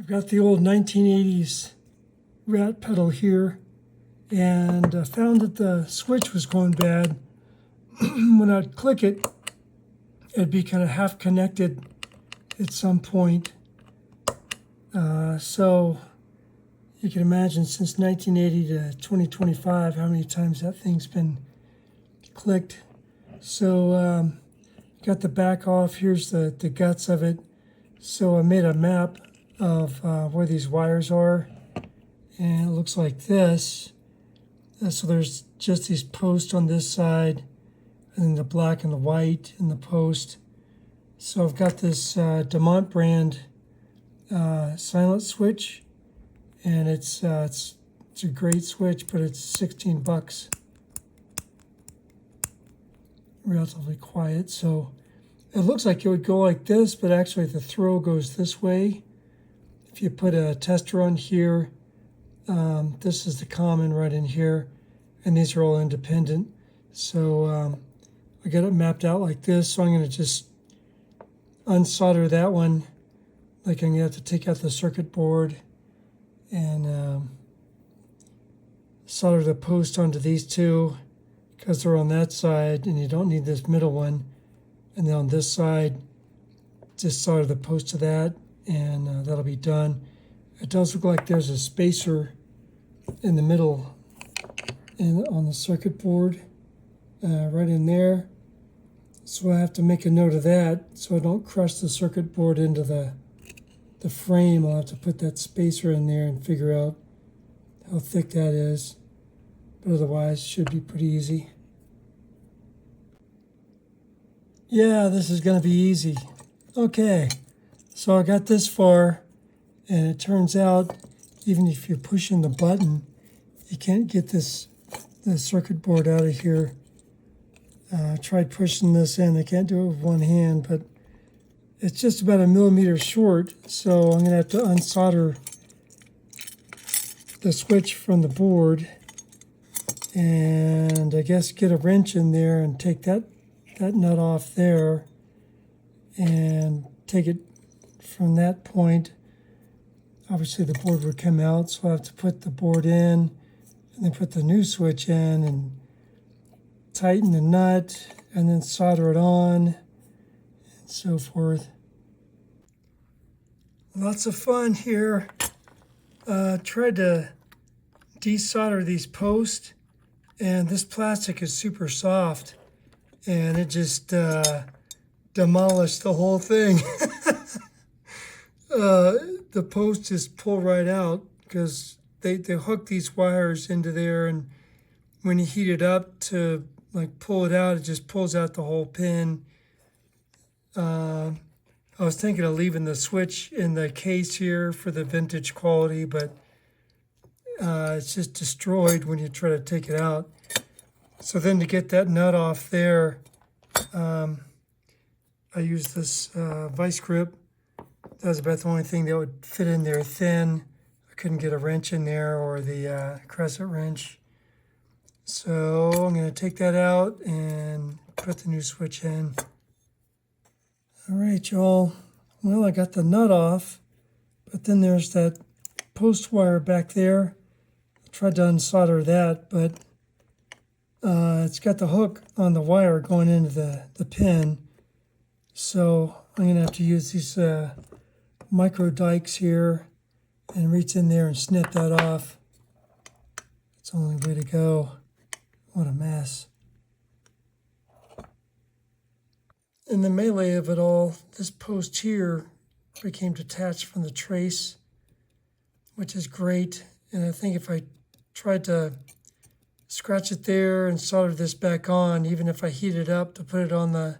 I've got the old 1980s rat pedal here, and I found that the switch was going bad. When I'd click it, it'd be kind of half connected at some point. So you can imagine since 1980 to 2025 how many times that thing's been clicked. So got the back off. Here's the guts of it. So I made a map of where these wires are, and it looks like this. So there's just these posts on this side, and then the black and the white in the post. So I've got this DeMont brand silent switch, and it's a great switch, but it's 16 bucks. Relatively quiet. So it looks like it would go like this, but actually the throw goes this way. If you put a tester on here, this is the common right in here, and these are all independent. So I got it mapped out like this, so I'm going to just unsolder that one. Like I'm going to have to take out the circuit board and solder the post onto these two, because they're on that side, and you don't need this middle one. And then on this side, just solder the post to that, and that'll be done. It does look like there's a spacer in the middle on the circuit board, right in there. So I have to make a note of that so I don't crush the circuit board into the frame. I'll have to put that spacer in there and figure out how thick that is. But otherwise, it should be pretty easy. Yeah, this is going to be easy. Okay, so I got this far, and it turns out even if you're pushing the button, you can't get the circuit board out of here. I tried pushing this in. I can't do it with one hand, but it's just about 1 millimeter short, so I'm going to have to unsolder the switch from the board, and I guess get a wrench in there and take that nut off there, and take it from that point. Obviously the board would come out, so I have to put the board in and then put the new switch in and tighten the nut and then solder it on and so forth. Lots of fun here. Tried to desolder these posts, and this plastic is super soft, and it just demolished the whole thing. The posts just pull right out because they hook these wires into there, and when you heat it up to like pull it out, it just pulls out the whole pin. I was thinking of leaving the switch in the case here for the vintage quality, but it's just destroyed when you try to take it out. So then to get that nut off there, I used this vice grip. That was about the only thing that would fit in there thin. I couldn't get a wrench in there or the crescent wrench. So I'm going to take that out and put the new switch in. All right, y'all. Well, I got the nut off, but then there's that post wire back there. I tried to unsolder that, but it's got the hook on the wire going into the pin. So I'm going to have to use these micro dikes here and reach in there and snip that off. It's the only way to go. What a mess. In the melee of it all, this post here became detached from the trace, which is great. And I think if I tried to scratch it there and solder this back on, even if I heat it up to put it on the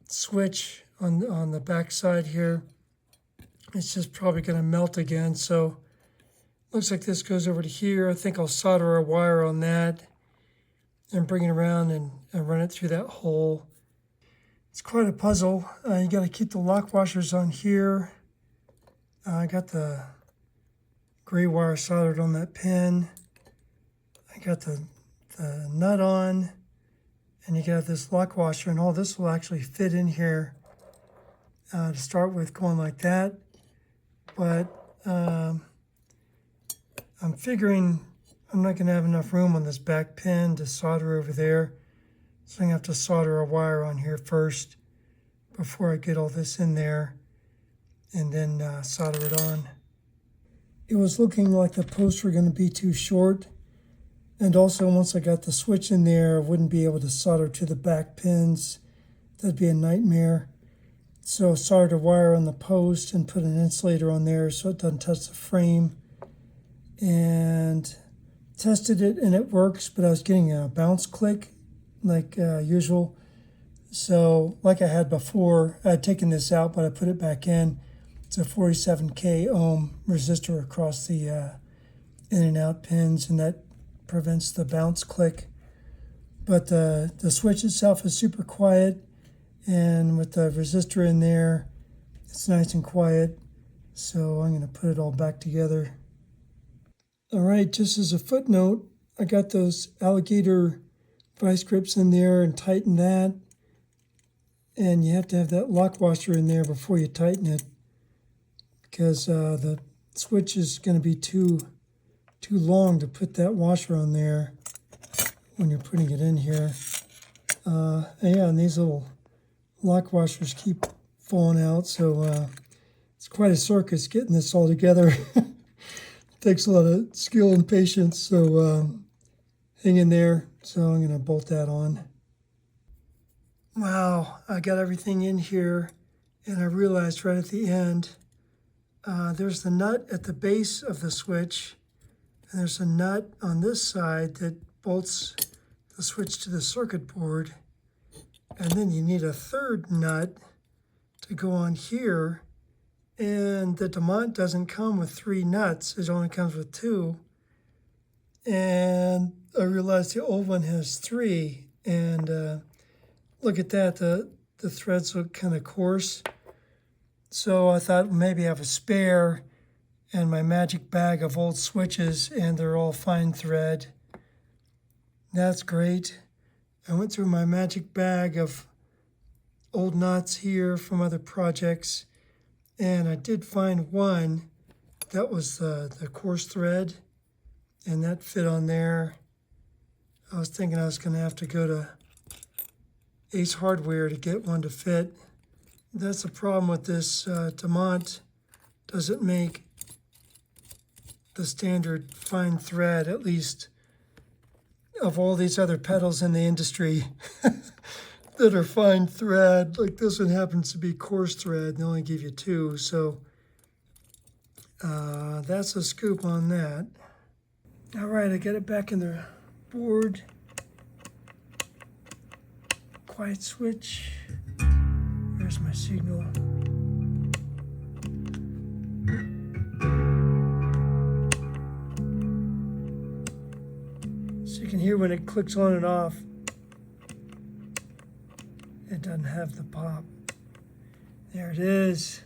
switch on the back side here, it's just probably going to melt again. So looks like this goes over to here. I think I'll solder a wire on that and bring it around and run it through that hole. It's quite a puzzle. You got to keep the lock washers on here. I got the gray wire soldered on that pin. I got the nut on, and you got this lock washer, and all this will actually fit in here to start with, going like that. But I'm figuring I'm not going to have enough room on this back pin to solder over there. So I'm going to have to solder a wire on here first before I get all this in there, and then solder it on. It was looking like the posts were going to be too short. And also, once I got the switch in there, I wouldn't be able to solder to the back pins. That'd be a nightmare. So I soldered a wire on the post and put an insulator on there so it doesn't touch the frame. And tested it, and it works, but I was getting a bounce click like usual. So like I had before, I had taken this out, but I put it back in. It's a 47K ohm resistor across the in and out pins, and that prevents the bounce click. But the switch itself is super quiet, and with the resistor in there, it's nice and quiet. So I'm going to put it all back together. All right, just as a footnote, I got those alligator vice grips in there and tightened that. And you have to have that lock washer in there before you tighten it, because the switch is going to be too long to put that washer on there when you're putting it in here. And these little lock washers keep falling out, so it's quite a circus getting this all together. Takes a lot of skill and patience, so hang in there. So I'm going to bolt that on. Wow, I got everything in here, and I realized right at the end, there's the nut at the base of the switch, and there's a nut on this side that bolts the switch to the circuit board, and then you need a third nut to go on here, and the DeMont doesn't come with 3 nuts, it only comes with 2, and I realized the old one has 3, and look at that, the threads look kind of coarse. So I thought maybe I have a spare and my magic bag of old switches, and they're all fine thread. That's great. I went through my magic bag of old nuts here from other projects, and I did find one that was the coarse thread, and that fit on there. I was thinking I was going to have to go to Ace Hardware to get one to fit. That's the problem with this. DeMont doesn't make the standard fine thread, at least of all these other pedals in the industry that are fine thread. Like this one happens to be coarse thread, and they only give you 2. So that's a scoop on that. All right, I got it back in the board. Quiet switch. Here's my signal. So you can hear when it clicks on and off. It doesn't have the pop. There it is.